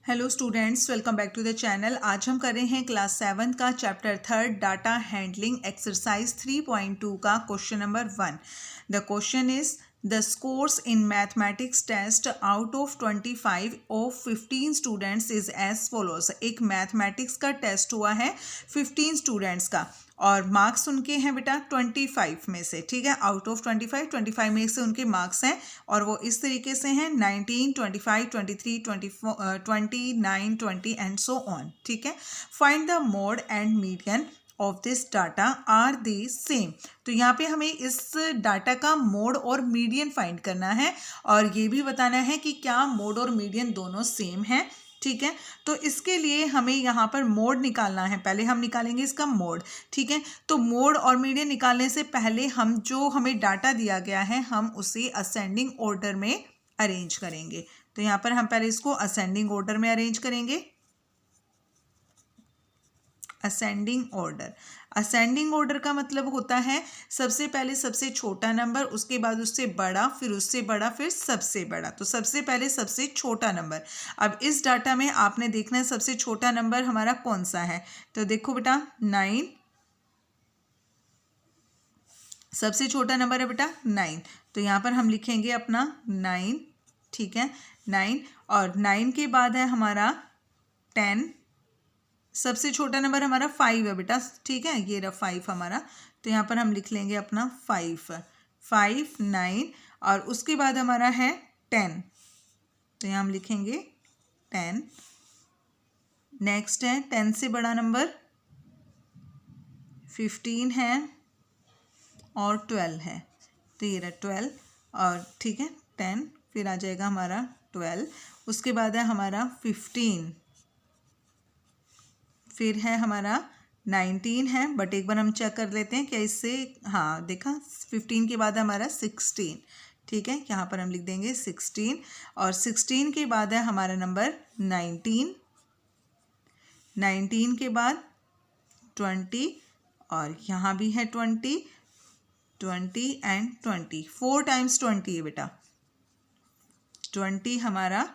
Hello students, welcome back to the channel. आज हम कर रहे हैं क्लास 7 का चैप्टर 3 डाटा हैंडलिंग एक्सरसाइज 3.2 का question number 1। The question is the scores in mathematics test out of 25 of 15 students is as follows. एक mathematics का test हुआ है 15 स्टूडेंट्स का और मार्क्स उनके हैं बेटा 25 में से, ठीक है। आउट ऑफ 25 में से उनके मार्क्स हैं और वो इस तरीके से हैं 19, 25, 23, 24, 29, 20 एंड सो ऑन, ठीक है। Find the mode and median of this data are the same. तो यहाँ पे हमें इस डाटा का मोड और मीडियन फाइंड करना है और ये भी बताना है कि क्या मोड और मीडियन दोनों सेम है, ठीक है। तो इसके लिए हमें यहाँ पर मोड निकालना है। पहले हम निकालेंगे इसका मोड, ठीक है। तो मोड और मीडियन निकालने से पहले हम जो हमें डाटा दिया गया है हम उसे असेंडिंग ऑर्डर में अरेंज करेंगे। तो यहाँ पर हम पहले इसको असेंडिंग ऑर्डर में अरेंज करेंगे। असेंडिंग ऑर्डर, असेंडिंग ऑर्डर का मतलब होता है सबसे पहले सबसे छोटा नंबर, उसके बाद उससे बड़ा, फिर उससे बड़ा, फिर सबसे बड़ा। तो सबसे पहले सबसे छोटा नंबर। अब इस डाटा में आपने देखना है सबसे छोटा नंबर हमारा कौन सा है। तो देखो बेटा 9, सबसे छोटा नंबर है बेटा 9। तो यहाँ पर हम लिखेंगे अपना 9, ठीक है, 9। और 9 के बाद है हमारा 10। सबसे छोटा नंबर हमारा 5 है बेटा, ठीक है, ये रहा 5 हमारा। तो यहाँ पर हम लिख लेंगे अपना 5, 9 और उसके बाद हमारा है 10। तो यहाँ हम लिखेंगे 10। नेक्स्ट है 10 से बड़ा नंबर 15 है और 12 है। तो ये रहा 12 और ठीक है 10, फिर आ जाएगा हमारा 12। उसके बाद है हमारा 15, फिर है हमारा 19 है, बट एक बार हम चेक कर लेते हैं क्या इससे, हाँ देखा 15 के बाद हमारा 16, ठीक है, यहाँ पर हम लिख देंगे 16। और 16 के बाद है हमारा नंबर 19, 19 के बाद 20 और यहाँ भी है 20, 20 एंड 20, 4 टाइम्स 20 है बेटा, 20 हमारा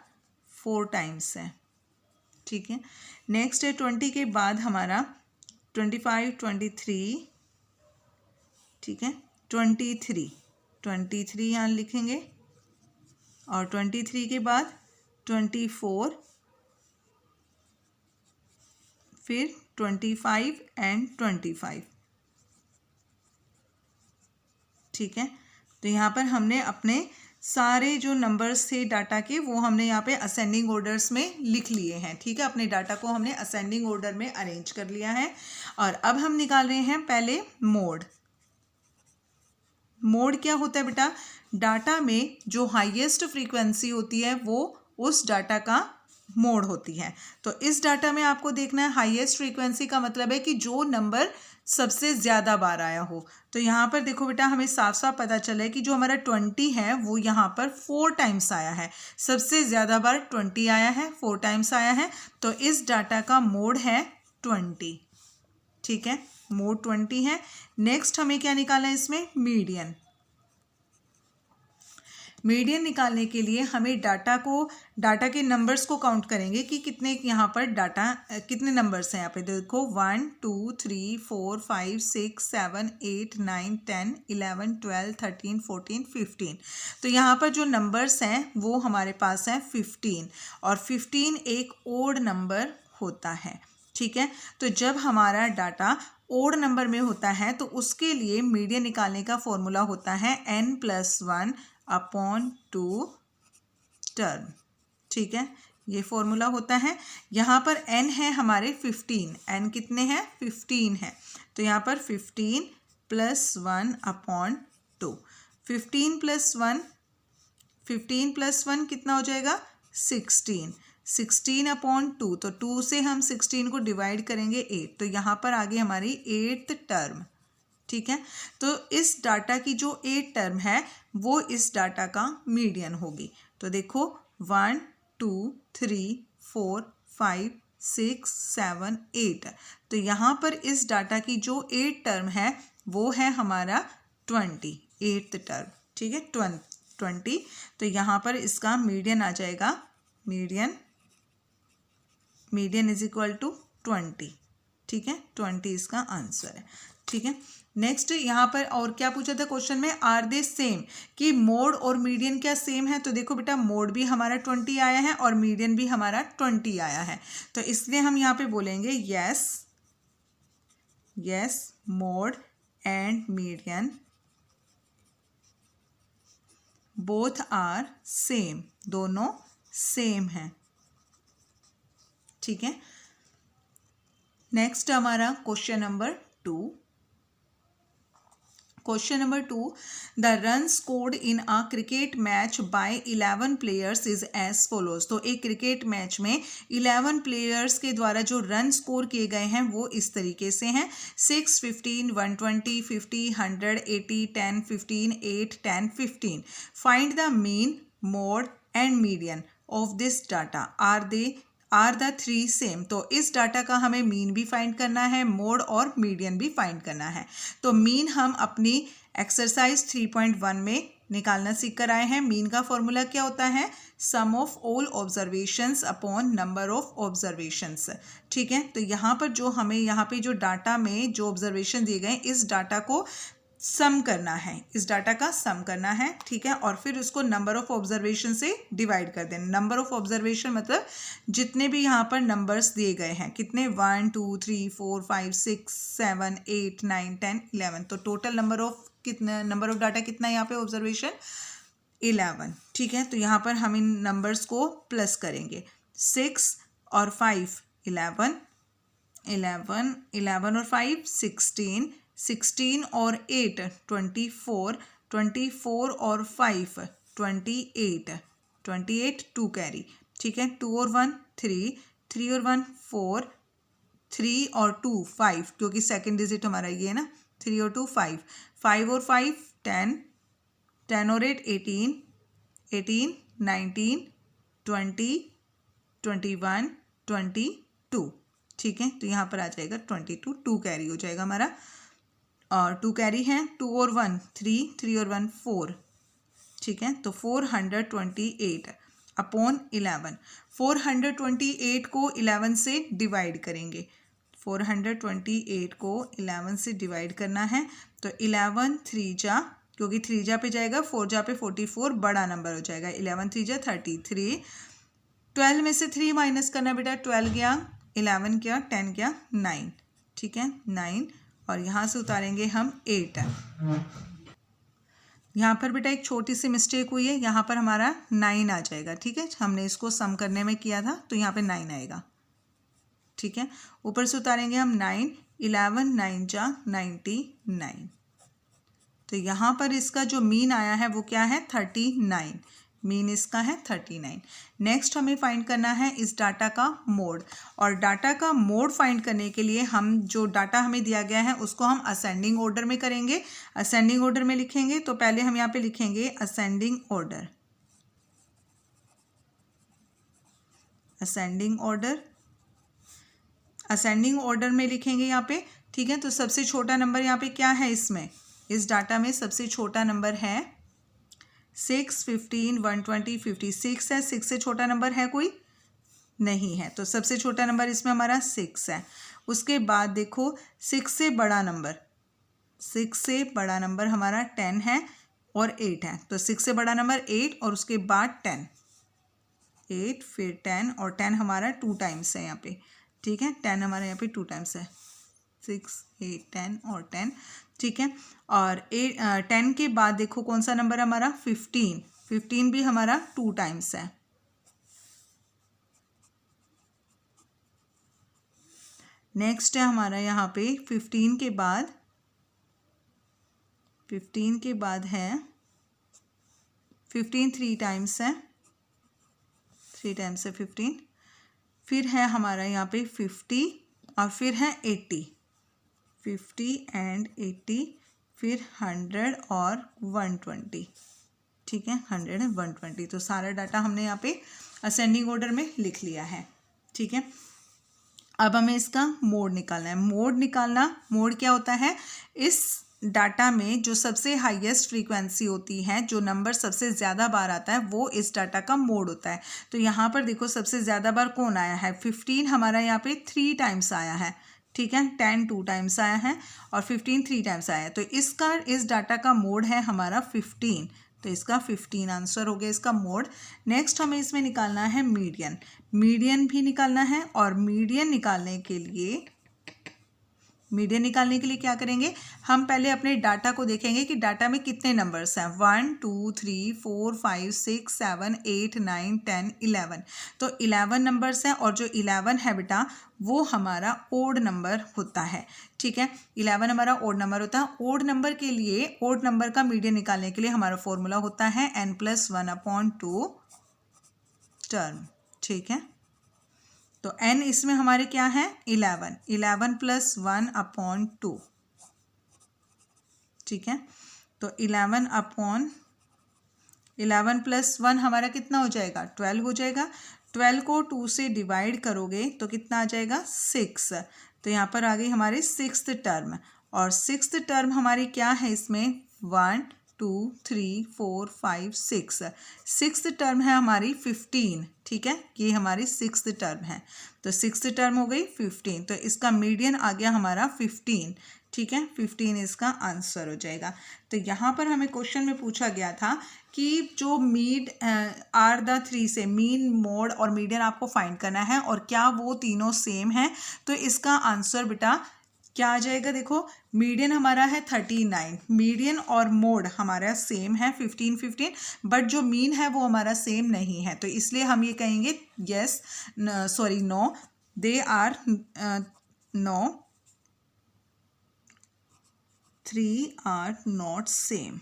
4 टाइम्स है, ठीक है। नेक्स्ट है 20 के बाद हमारा 25, 23, ठीक है, 23 यहाँ लिखेंगे और 23 के बाद 24, फिर 25 एंड 25, ठीक है। तो यहाँ पर हमने अपने सारे जो नंबर्स थे डाटा के वो हमने यहाँ पे असेंडिंग ऑर्डर्स में लिख लिए हैं, ठीक है। अपने डाटा को हमने असेंडिंग ऑर्डर में अरेंज कर लिया है और अब हम निकाल रहे हैं पहले मोड। मोड क्या होता है बेटा, डाटा में जो हाईएस्ट फ्रीक्वेंसी होती है वो उस डाटा का मोड होती है। तो इस डाटा में आपको देखना है हाईएस्ट फ्रीक्वेंसी का मतलब है कि जो नंबर सबसे ज़्यादा बार आया हो। तो यहाँ पर देखो बेटा हमें साफ साफ पता चला है कि जो हमारा 20 है वो यहाँ पर 4 टाइम्स आया है, सबसे ज़्यादा बार 20 आया है, 4 टाइम्स आया है। तो इस डाटा का मोड है 20, ठीक है, मोड 20 है। नेक्स्ट हमें क्या निकालना है इसमें, मीडियन। मीडियन निकालने के लिए हमें डाटा के नंबर्स को काउंट करेंगे कि कितने यहाँ पर डाटा कितने नंबर्स हैं। यहाँ पे देखो 1, 2, 3, 4, 5, 6, 7, 8, 9, 10, 11, 12, 13, 14, 15। तो यहाँ पर जो नंबर्स हैं वो हमारे पास है 15 और 15 एक ओड नंबर होता है, ठीक है। तो जब हमारा डाटा ओड नंबर में होता है तो उसके लिए मीडियन निकालने का फॉर्मूला होता है n+1 अपॉन 2 टर्म, ठीक है, ये फॉर्मूला होता है। यहाँ पर n है हमारे 15, n कितने हैं 15 है। तो यहाँ पर 15 + 1 अपॉन 2, 15 + 1 कितना हो जाएगा 16, 16 अपॉन 2, तो 2 से हम 16 को डिवाइड करेंगे 8, तो यहाँ पर आ गई हमारी 8th टर्म, ठीक है। तो इस डाटा की जो 8 टर्म है वो इस डाटा का मीडियन होगी। तो देखो 1, 2, 3, 4, 5, 6, 7, 8। तो यहाँ पर इस डाटा की जो 8 टर्म है वो है हमारा 20, 8th टर्म, ठीक है, 20। तो यहाँ पर इसका मीडियन आ जाएगा, median median is equal to 20, ठीक है, 20 इसका आंसर है, ठीक है। नेक्स्ट यहाँ पर और क्या पूछा था क्वेश्चन में, आर दे सेम, कि मोड और मीडियन क्या सेम है। तो देखो बेटा मोड भी हमारा 20 आया है और मीडियन भी हमारा 20 आया है, तो इसलिए हम यहाँ पे बोलेंगे yes, yes mode and median both are same, दोनों सेम हैं, ठीक है। नेक्स्ट हमारा question number 2। Question number 2, the run scored in a cricket match by 11 players is as follows. तो एक क्रिकेट मैच में 11 प्लेयर्स के द्वारा जो रन स्कोर किए गए हैं वो इस तरीके से हैं, 6, 15, 120, 50, 100, 80, 10, 15, 8, 10, 15। Find the mean, mode and median of this data, are the 3 same. तो इस डाटा का हमें मीन भी फाइंड करना है, मोड और मीडियन भी फाइंड करना है। तो मीन हम अपनी एक्सरसाइज 3.1 में निकालना सीख कर आए हैं। मीन का फॉर्मूला क्या होता है, sum of all observations upon number of observations, ठीक है। तो यहाँ पर जो हमें यहाँ पे जो डाटा में जो ऑब्जर्वेशन दिए गए इस डाटा को सम करना है, इस डाटा का सम करना है, ठीक है, और फिर उसको नंबर ऑफ ऑब्जर्वेशन से डिवाइड कर देना। नंबर ऑफ ऑब्जर्वेशन मतलब जितने भी यहाँ पर नंबर्स दिए गए हैं, कितने, 1 2 3 4 5 6 7 8 9 10 11, तो टोटल नंबर ऑफ डाटा कितना है यहाँ पे ऑब्जर्वेशन, 11, ठीक है। तो यहाँ पर हम इन नंबर्स को प्लस करेंगे, 6 और 5 11, 11 11 और 5 16, 16 और 8 24, 24 और 5 28, 28 2 कैरी, ठीक है, 2 और 1 3, 3 और 1 4, 3 और 2 5, क्योंकि सेकंड डिजिट हमारा ये है ना, 3 और 2 5, 5 और 5 10, 10 और 8 18, 18 19 20, 21 22, ठीक है। तो यहाँ पर आ जाएगा 22, 2 कैरी हो जाएगा हमारा, और 2 कैरी हैं, 2 और 1 3, 3 और 1 4, ठीक है। तो 428 अपॉन 11, 428 को 11 से डिवाइड करेंगे, 428 को 11 से डिवाइड करना है। तो 11 3 जा, क्योंकि 3 जा पे जाएगा, 4 जा पे 44, बड़ा नंबर हो जाएगा, 11 3 जा 33, 12 में से 3 माइनस करना बेटा, 12 गया, 11 क्या, 10 क्या, 9, ठीक है, 9, और यहाँ से उतारेंगे हम 8। यहाँ पर बेटा एक छोटी सी मिस्टेक हुई है, यहाँ पर हमारा 9 आ जाएगा, ठीक है, हमने इसको सम करने में किया था तो यहाँ पे 9 आएगा, ठीक है। ऊपर से उतारेंगे हम 9, 11 9 जा 99, तो यहाँ पर इसका जो मीन आया है वो क्या है, 39, मीन इसका है 39। नेक्स्ट हमें फाइंड करना है इस डाटा का मोड, और डाटा का मोड फाइंड करने के लिए हम जो डाटा हमें दिया गया है उसको हम असेंडिंग ऑर्डर में करेंगे। असेंडिंग ऑर्डर में लिखेंगे तो पहले हम यहाँ पे लिखेंगे ascending order, ascending order, ascending order में लिखेंगे यहाँ पे, ठीक है। तो सबसे छोटा नंबर यहाँ पे क्या है, इसमें इस डाटा में सबसे छोटा नंबर है 6, 15, 120, 56 है। 6 से छोटा नंबर है कोई, नहीं है, तो सबसे छोटा नंबर इसमें हमारा 6 है। उसके बाद देखो 6 से बड़ा नंबर, 6 से बड़ा नंबर हमारा 10 है और 8 है, तो 6 से बड़ा नंबर 8 और उसके बाद 10, 8 फिर 10, और 10 हमारा 2 टाइम्स है यहाँ पे, ठीक है, 10 हमारे यहाँ पे 2 टाइम्स है, 6 8 10 और 10, ठीक है। और 10 के बाद देखो कौन सा नंबर हमारा, 15, 15 भी हमारा 2 टाइम्स है। नेक्स्ट है हमारा यहाँ पे 15 के बाद, 15 के बाद है 15 3 टाइम्स है, 3 टाइम्स है 15, फिर है हमारा यहाँ पे 50 और फिर है 80, 50 एंड 80, फिर 100 और 120, ठीक है, 100 एंड 120। तो सारा डाटा हमने यहाँ पे असेंडिंग ऑर्डर में लिख लिया है, ठीक है। अब हमें इसका मोड निकालना है। मोड निकालना, मोड क्या होता है, इस डाटा में जो सबसे हाईएस्ट फ्रीक्वेंसी होती है, जो नंबर सबसे ज़्यादा बार आता है, वो इस डाटा का मोड होता है। तो यहाँ पर देखो सबसे ज़्यादा बार कौन आया है, 15 हमारा यहाँ पे 3 टाइम्स आया है, ठीक है, 10 2 टाइम्स आया है और 15 3 टाइम्स आया है। तो इस डाटा का मोड है हमारा 15, तो इसका 15 आंसर हो गया इसका मोड। नेक्स्ट हमें इसमें निकालना है मीडियन, मीडियन भी निकालना है। और मीडियन निकालने के लिए क्या करेंगे, हम पहले अपने डाटा को देखेंगे कि डाटा में कितने नंबर्स हैं, 1 2 3 4 5 6 7 8 9 10 11। तो 11 नंबर्स हैं और जो 11 है बेटा वो हमारा ओड नंबर होता है, ठीक है, 11 हमारा ओड नंबर होता है। ओड नंबर के लिए, ओड नंबर का मीडियन निकालने के लिए हमारा फॉर्मूला होता है n+1/2 टर्म, ठीक है। तो n इसमें हमारे क्या है 11, 11 + 1/2, ठीक है। तो 11 + 1 हमारा कितना हो जाएगा, 12 हो जाएगा। 12 को 2 से डिवाइड करोगे तो कितना आ जाएगा 6। तो यहाँ पर आ गई हमारी 6th टर्म। और 6th टर्म हमारी क्या है इसमें, 1 2 3 4 5 6, 6th टर्म है हमारी 15, ठीक है, ये हमारी 6th टर्म है। तो 6th टर्म हो गई 15, तो इसका मीडियन आ गया हमारा 15, ठीक है, 15 इसका आंसर हो जाएगा। तो यहाँ पर हमें क्वेश्चन में पूछा गया था कि जो मीड आर द 3 से मीन, मोड और मीडियन आपको फाइंड करना है और क्या वो तीनों सेम हैं। तो इसका आंसर बेटा क्या आ जाएगा, देखो मीडियन हमारा है 39, मीडियन और मोड हमारा सेम है 15 15, बट जो मीन है वो हमारा सेम नहीं है। तो इसलिए हम ये कहेंगे yes, sorry no, they are no, 3 are not same,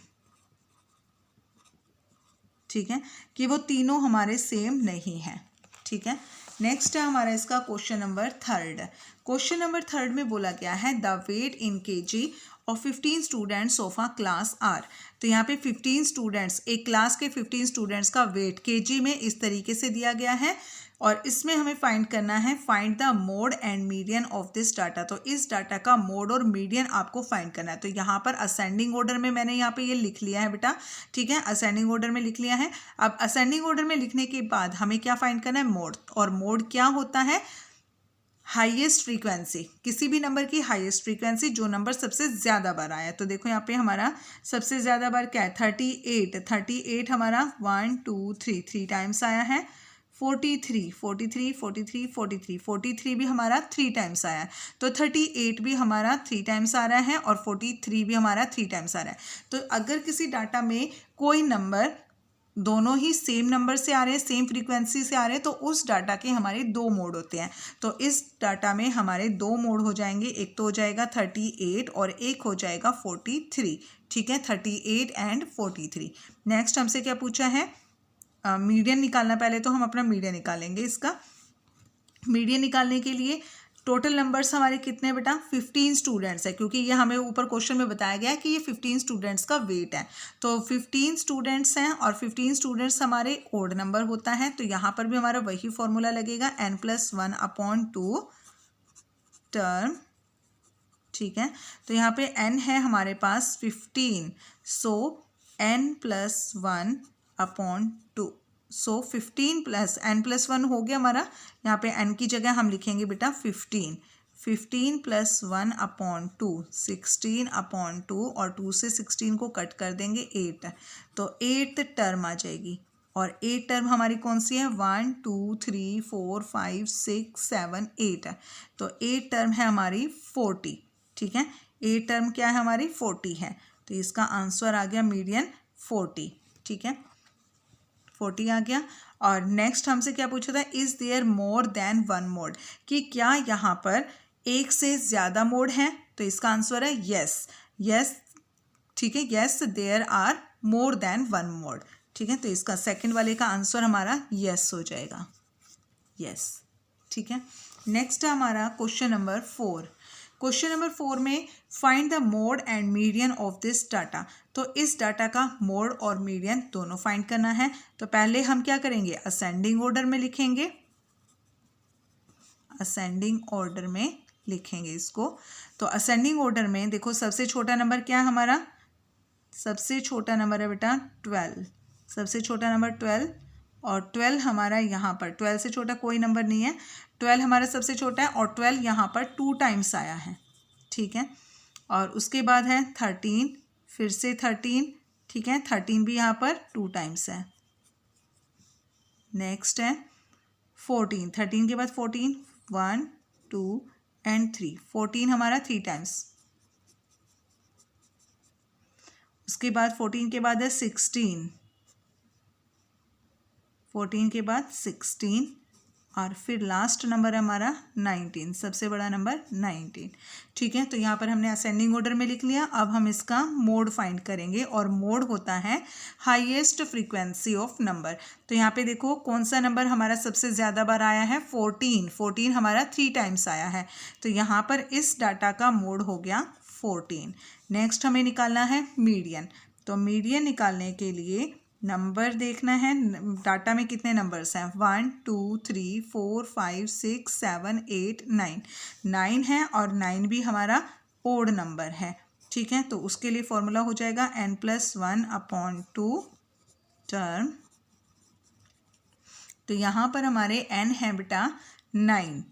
ठीक है, कि वो तीनों हमारे सेम नहीं है, ठीक है। नेक्स्ट है हमारा इसका क्वेश्चन नंबर 3। क्वेश्चन नंबर 3 में बोला गया है the weight in kg of 15 students of a class are. तो यहाँ पे 15 स्टूडेंट्स, एक क्लास के 15 स्टूडेंट्स का वेट kg में इस तरीके से दिया गया है और इसमें हमें फाइंड करना है, find the mode and median of this data. तो इस डाटा का मोड और मीडियन आपको फाइंड करना है। तो यहाँ पर असेंडिंग ऑर्डर में मैंने यहाँ पे ये लिख लिया है बेटा, ठीक है, असेंडिंग ऑर्डर में लिख लिया है। अब असेंडिंग ऑर्डर में लिखने के बाद हमें क्या फाइंड करना है, मोड। और मोड क्या होता है, हाईएस्ट फ्रीक्वेंसी, किसी भी नंबर की हाईएस्ट फ्रीक्वेंसी, जो नंबर सबसे ज़्यादा बार आया। तो देखो यहाँ पे हमारा सबसे ज़्यादा बार क्या है, 38, 38 हमारा 1 2 3 3 टाइम्स आया है। 43, 43, 43, 43, 43 भी हमारा 3 टाइम्स आया है। तो 38 भी हमारा 3 टाइम्स आ रहा है और 43 भी हमारा 3 टाइम्स आ रहा है। तो अगर किसी डाटा में कोई नंबर दोनों ही सेम नंबर से आ रहे हैं, सेम फ्रीक्वेंसी से आ रहे हैं, तो उस डाटा के हमारे 2 मोड होते हैं। तो इस डाटा में हमारे 2 मोड हो जाएंगे, एक तो हो जाएगा 38 और एक हो जाएगा 43, ठीक है, 38 एंड 43। नेक्स्ट हमसे क्या पूछा है, मीडियन निकालना। पहले तो हम अपना मीडियन निकालेंगे। इसका मीडियन निकालने के लिए टोटल नंबर्स हमारे कितने बेटा, 15 स्टूडेंट्स है, क्योंकि ये हमें ऊपर क्वेश्चन में बताया गया है कि ये 15 स्टूडेंट्स का वेट है। तो 15 स्टूडेंट्स हैं और 15 स्टूडेंट्स हमारे ओड नंबर होता है। तो यहाँ पर भी हमारा वही फॉर्मूला लगेगा, n+1/2 टर्म, ठीक है। तो यहाँ पे n है हमारे पास 15, सो n+1/2, सो 15 + n+1 हो गया हमारा। यहाँ पे n की जगह हम लिखेंगे बेटा 15, 15 + 1/2, 16/2 और 2 से 16 को कट कर देंगे 8, तो 8th टर्म आ जाएगी। और 8 टर्म हमारी कौन सी है, 1 2 3 4 5 6 7 8, तो 8 टर्म है हमारी 40, ठीक है, 8 टर्म क्या है हमारी 40 है। तो इसका आंसर आ गया मीडियन 40, ठीक है, 40 आ गया। और नेक्स्ट हमसे क्या पूछा था, is there more than 1 mode, कि क्या यहाँ पर एक से ज़्यादा मोड हैं। तो इसका आंसर है यस, यस, ठीक है, yes there are more than 1 mode, ठीक है। तो इसका सेकंड वाले का आंसर हमारा यस हो जाएगा, यस, ठीक है। नेक्स्ट है हमारा क्वेश्चन नंबर 4। क्वेश्चन नंबर 4 में find the mode and median of this data. तो इस डाटा का मोड और मीडियन दोनों फाइंड करना है। तो पहले हम क्या करेंगे, असेंडिंग ऑर्डर में लिखेंगे, असेंडिंग ऑर्डर में लिखेंगे इसको। तो असेंडिंग ऑर्डर में देखो सबसे छोटा नंबर क्या है हमारा, सबसे छोटा नंबर है बेटा 12, सबसे छोटा नंबर 12 और 12 हमारा यहाँ पर 12 से छोटा कोई नंबर नहीं है, 12 हमारा सबसे छोटा है और 12 यहाँ पर 2 टाइम्स आया है, ठीक है। और उसके बाद है 13, फिर से 13, ठीक है, 13 भी यहाँ पर 2 टाइम्स है। नेक्स्ट है 14, 13 के बाद 14, 1 2 एंड 3, 14 हमारा 3 टाइम्स। उसके बाद 14 के बाद है 16, 14 के बाद 16 और फिर लास्ट नंबर है हमारा 19, सबसे बड़ा नंबर 19, ठीक है। तो यहाँ पर हमने असेंडिंग ऑर्डर में लिख लिया। अब हम इसका मोड फाइंड करेंगे और मोड होता है हाईएस्ट फ्रीक्वेंसी ऑफ नंबर। तो यहाँ पे देखो कौन सा नंबर हमारा सबसे ज़्यादा बार आया है, 14, 14 हमारा 3 टाइम्स आया है, तो यहाँ पर इस डाटा का मोड हो गया 14। नेक्स्ट हमें निकालना है मीडियन। तो मीडियन निकालने के लिए नंबर देखना है, डाटा में कितने नंबर्स हैं, 1 2 3 4 5 6 7 8 9, 9 है और 9 भी हमारा ओड नंबर है, ठीक है। तो उसके लिए फॉर्मूला हो जाएगा n+1/2 टर्म। तो यहाँ पर हमारे n है बेटा 9,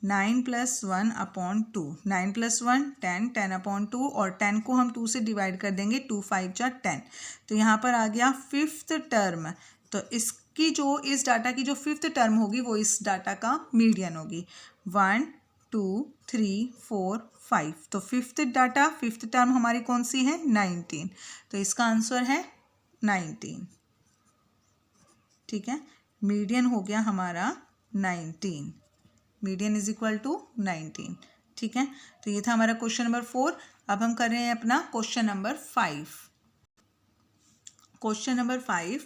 9+1/2, 9+1 10, 10/2 और 10 को हम 2 से डिवाइड कर देंगे, 2 5 जा 10। तो यहाँ पर आ गया 5th टर्म। तो इसकी जो इस डाटा की जो 5th टर्म होगी वो इस डाटा का मीडियन होगी, 1 2 3 4 5। तो 5th डाटा 5th टर्म हमारी कौन सी है, 19। तो इसका आंसर है 19, ठीक है। मीडियन हो गया हमारा 19, मीडियन इज इक्वल टू 19, ठीक है। तो ये था हमारा क्वेश्चन नंबर 4। अब हम कर रहे हैं अपना question number 5। Question number 5,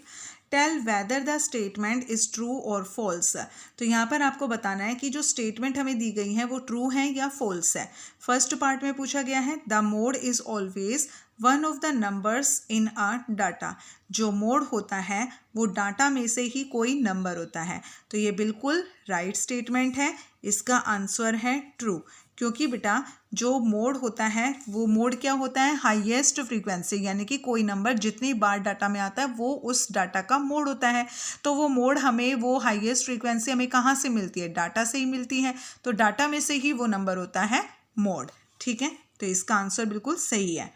tell whether the statement is true और फॉल्स। तो यहाँ पर आपको बताना है कि जो स्टेटमेंट हमें दी गई है वो ट्रू है या फॉल्स है। फर्स्ट पार्ट में पूछा गया है the mode is always one of the numbers in a data. जो मोड होता है वो डाटा में से ही कोई नंबर होता है। तो ये बिल्कुल राइट स्टेटमेंट है, इसका आंसर है ट्रू, क्योंकि बेटा जो मोड होता है वो मोड क्या होता है, हाईएस्ट फ्रीक्वेंसी, यानी कि कोई नंबर जितनी बार डाटा में आता है वो उस डाटा का मोड होता है। तो वो मोड हमें, वो हाईएस्ट फ्रीक्वेंसी हमें कहाँ से मिलती है, डाटा से ही मिलती है। तो डाटा में से ही वो नंबर होता है मोड, ठीक है। तो इसका आंसर बिल्कुल सही है।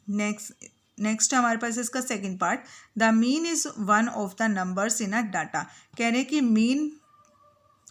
नेक्स्ट हमारे पास इसका second part, the mean is one of the numbers in a data. कह रहे हैं कि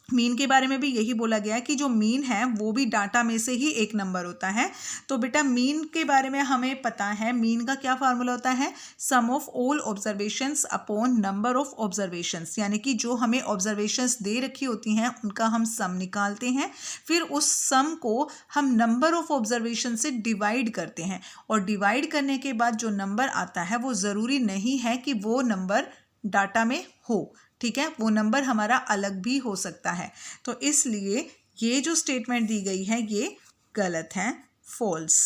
मीन के बारे में भी यही बोला गया है कि जो मीन है वो भी डाटा में से ही एक नंबर होता है। तो बेटा मीन के बारे में हमें पता है, मीन का क्या फार्मूला होता है, sum of all observations upon number of observations, यानी कि जो हमें ऑब्जर्वेशंस दे रखी होती हैं उनका हम सम निकालते हैं, फिर उस सम को हम नंबर ऑफ ऑब्जर्वेशन से डिवाइड करते हैं और डिवाइड करने के बाद जो नंबर आता है वो ज़रूरी नहीं है कि वो नंबर डाटा में हो, ठीक है, वो नंबर हमारा अलग भी हो सकता है। तो इसलिए ये जो स्टेटमेंट दी गई है ये गलत है, फॉल्स,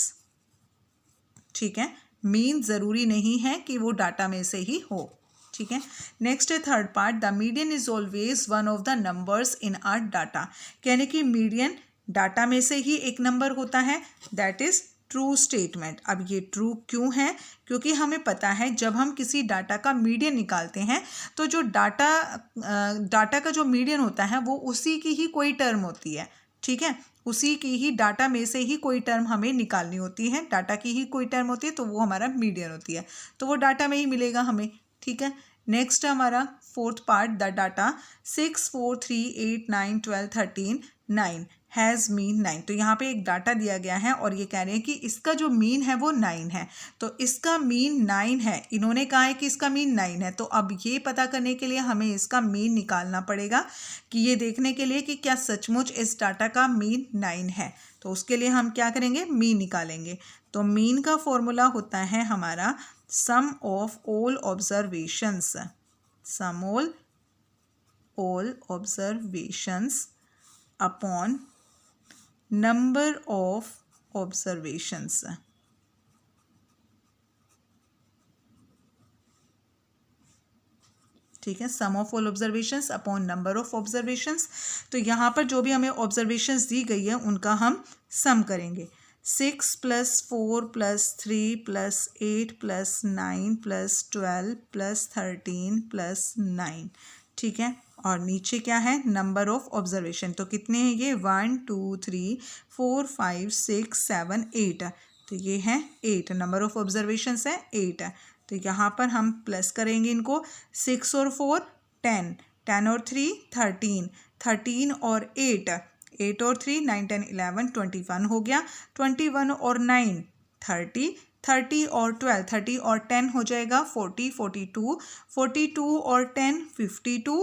ठीक है। मीन ज़रूरी नहीं है कि वो डाटा में से ही हो, ठीक है। नेक्स्ट है third part, the median is always one of the numbers in are data. यानी कि मीडियन डाटा में से ही एक नंबर होता है, दैट इज ट्रू स्टेटमेंट। अब ये ट्रू क्यों है, क्योंकि हमें पता है जब हम किसी डाटा का मीडियन निकालते हैं तो जो डाटा का जो मीडियन होता है वो उसी की ही कोई टर्म होती है, ठीक है, उसी की ही डाटा में से ही कोई टर्म हमें निकालनी होती है, डाटा की ही कोई टर्म होती है, तो वो हमारा मीडियन होती है, तो वो डाटा में ही मिलेगा हमें, ठीक है। नेक्स्ट हमारा fourth part, the data 6 4 3 8 9 12 13 9 has mean 9। तो यहाँ पे एक डाटा दिया गया है और ये कह रहे हैं कि इसका जो मीन है वो 9 है, तो इसका मीन 9 है, इन्होंने कहा है कि इसका मीन 9 है। तो अब ये पता करने के लिए हमें इसका मीन निकालना पड़ेगा, कि ये देखने के लिए कि क्या सचमुच इस डाटा का मीन 9 है। तो उसके लिए हम क्या करेंगे, मीन निकालेंगे। तो मीन का फॉर्मूला होता है हमारा sum of all observations, sum all observations upon number of observations. ठीक है, sum of all observations upon number of observations. तो यहाँ पर जो भी हमें ऑब्जर्वेशंस दी गई है उनका हम सम करेंगे। 6 + 4 + 3 + 8 + 9 + 12 + 13 + 9, ठीक है। और नीचे क्या है, नंबर ऑफ ऑब्जर्वेशन। तो कितने हैं ये, 1 2 3 4 5 6 7 8, तो ये है 8, नंबर ऑफ ऑब्जर्वेशंस है 8 है। तो यहाँ पर हम प्लस करेंगे इनको, 6 और 4 10, 10 और 3 13, 13 और 8 8 और 3 9 10 11 21 हो गया, 21 और 9 30, 30 और 12 30 और 10 हो जाएगा 40, 42, 42 और 10 52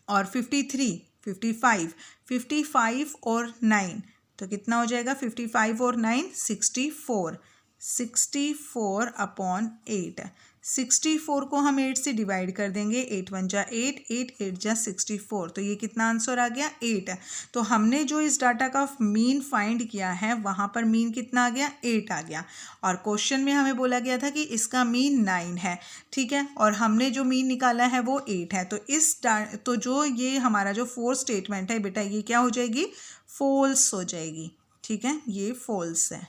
और 53 55, 55 और 9, तो कितना हो जाएगा, 55 और 9 64, 64 अपॉन 8, 64 को हम 8 से डिवाइड कर देंगे, 8 1 जा 8, 8 8 जा 64, तो ये कितना आंसर आ गया, 8। तो हमने जो इस डाटा का मीन फाइंड किया है वहाँ पर मीन कितना आ गया, 8 आ गया। और क्वेश्चन में हमें बोला गया था कि इसका मीन 9 है, ठीक है, और हमने जो मीन निकाला है वो 8 है। तो जो ये हमारा जो फोर्थ स्टेटमेंट है बेटा, ये क्या हो जाएगी, फॉल्स हो जाएगी, ठीक है, ये फॉल्स है,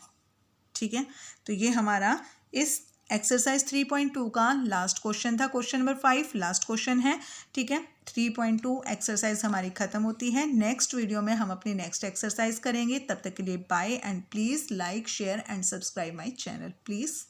ठीक है। तो ये हमारा इस एक्सरसाइज 3.2 का लास्ट क्वेश्चन था, क्वेश्चन नंबर 5 लास्ट क्वेश्चन है, ठीक है। 3.2 एक्सरसाइज हमारी खत्म होती है। नेक्स्ट वीडियो में हम अपनी नेक्स्ट एक्सरसाइज करेंगे। तब तक के लिए bye and please like share and subscribe my channel please.